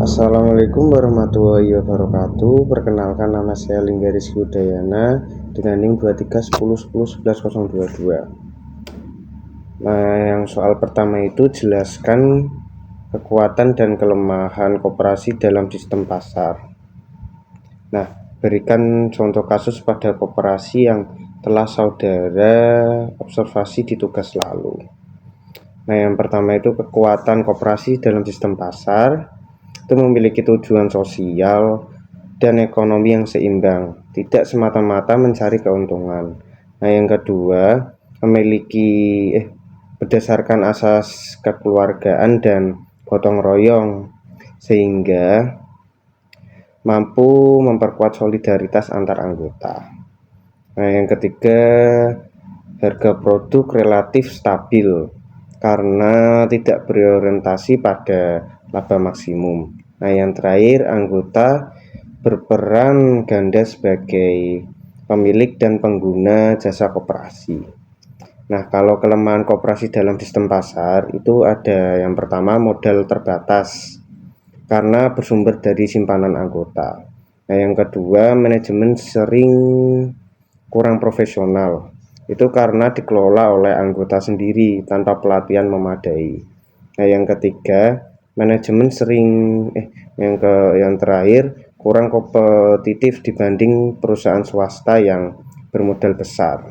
Assalamualaikum warahmatullahi wabarakatuh. Perkenalkan, nama saya Lingga Rizky Udayana dengan NIM 2310111022. Nah, yang soal pertama itu jelaskan kekuatan dan kelemahan koperasi dalam sistem pasar. Nah, berikan contoh kasus pada koperasi yang telah saudara observasi di tugas lalu. Nah, yang pertama itu kekuatan koperasi dalam sistem pasar itu memiliki tujuan sosial dan ekonomi yang seimbang, tidak semata-mata mencari keuntungan. Nah, yang kedua, memiliki berdasarkan asas kekeluargaan dan gotong royong, sehingga mampu memperkuat solidaritas antar anggota. Nah, yang ketiga, harga produk relatif stabil karena tidak berorientasi pada laba maksimum. Nah, yang terakhir, anggota berperan ganda sebagai pemilik dan pengguna jasa koperasi. Nah, kalau kelemahan koperasi dalam sistem pasar itu ada yang pertama, modal terbatas karena bersumber dari simpanan anggota. Nah, yang kedua, manajemen sering kurang profesional. Itu karena dikelola oleh anggota sendiri tanpa pelatihan memadai. Nah, yang ketiga, manajemen sering yang terakhir, kurang kompetitif dibanding perusahaan swasta yang bermodal besar.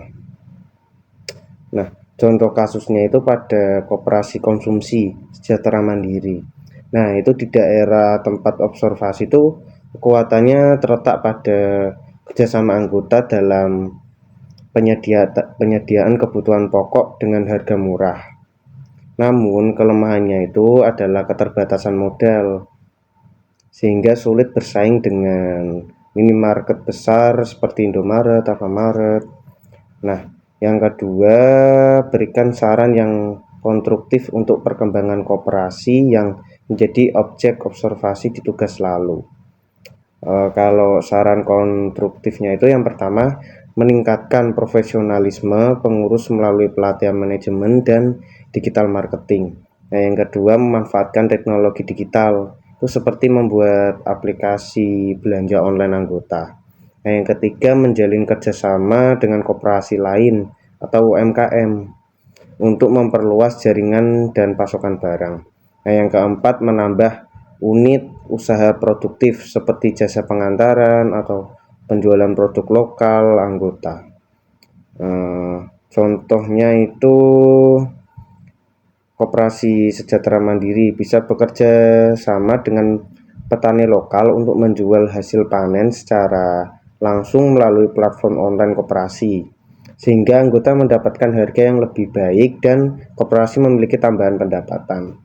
Nah, contoh kasusnya itu pada koperasi konsumsi sejahtera mandiri. Nah, itu di daerah tempat observasi itu kekuatannya terletak pada kerjasama anggota dalam penyediaan kebutuhan pokok dengan harga murah. Namun kelemahannya itu adalah keterbatasan modal, sehingga sulit bersaing dengan minimarket besar seperti Indomaret, Alfamaret. Nah, yang kedua, berikan saran yang konstruktif untuk perkembangan koperasi yang menjadi objek observasi di tugas lalu. Kalau saran konstruktifnya itu yang pertama, meningkatkan profesionalisme pengurus melalui pelatihan manajemen dan digital marketing. Nah, yang kedua, memanfaatkan teknologi digital itu seperti membuat aplikasi belanja online anggota. Nah, yang ketiga, menjalin kerjasama dengan koperasi lain atau UMKM untuk memperluas jaringan dan pasokan barang. Nah, yang keempat, menambah unit usaha produktif seperti jasa pengantaran atau penjualan produk lokal anggota. Contohnya itu koperasi sejahtera mandiri bisa bekerja sama dengan petani lokal untuk menjual hasil panen secara langsung melalui platform online koperasi, sehingga anggota mendapatkan harga yang lebih baik dan koperasi memiliki tambahan pendapatan.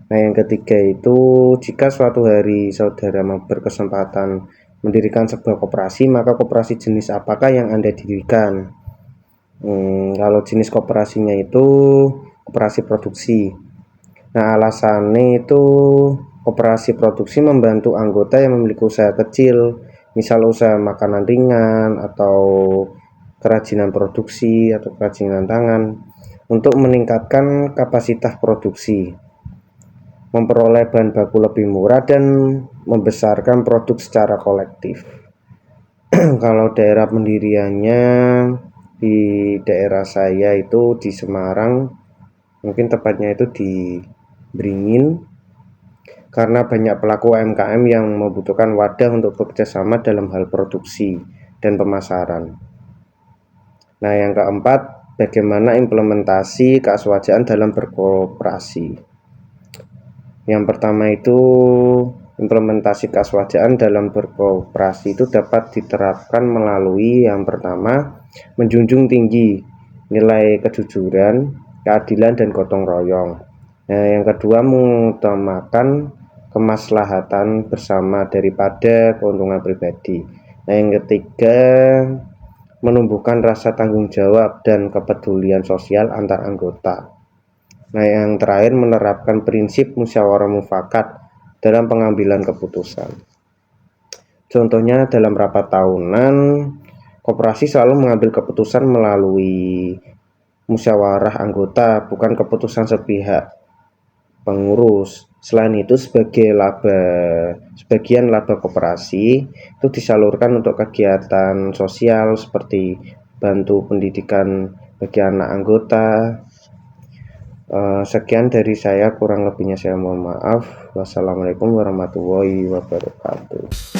Nah, yang ketiga itu, jika suatu hari saudara berkesempatan mendirikan sebuah koperasi, maka koperasi jenis apakah yang Anda dirikan? Kalau jenis koperasinya itu koperasi produksi. Nah, alasannya itu koperasi produksi membantu anggota yang memiliki usaha kecil, misal usaha makanan ringan atau kerajinan produksi atau kerajinan tangan, untuk meningkatkan kapasitas produksi, memperoleh bahan baku lebih murah, dan membesarkan produk secara kolektif. Kalau daerah pendiriannya di daerah saya itu di Semarang, mungkin tepatnya itu di Beringin, karena banyak pelaku UMKM yang membutuhkan wadah untuk bekerjasama dalam hal produksi dan pemasaran. Nah, yang keempat, bagaimana implementasi keaswajaran dalam berkooperasi. Yang pertama itu, implementasi keaswajaran dalam berkooperasi itu dapat diterapkan melalui yang pertama, menjunjung tinggi nilai kejujuran, keadilan, dan gotong royong. Nah, yang kedua, mengutamakan kemaslahatan bersama daripada keuntungan pribadi. Nah, yang ketiga, menumbuhkan rasa tanggung jawab dan kepedulian sosial antar anggota. Nah, yang terakhir, menerapkan prinsip musyawarah mufakat dalam pengambilan keputusan. Contohnya, dalam rapat tahunan, koperasi selalu mengambil keputusan melalui musyawarah anggota, bukan keputusan sepihak pengurus, Selain itu, sebagian laba koperasi itu disalurkan untuk kegiatan sosial seperti bantu pendidikan bagi anak anggota. Sekian dari saya, kurang lebihnya saya mohon maaf. Wassalamualaikum warahmatullahi wabarakatuh.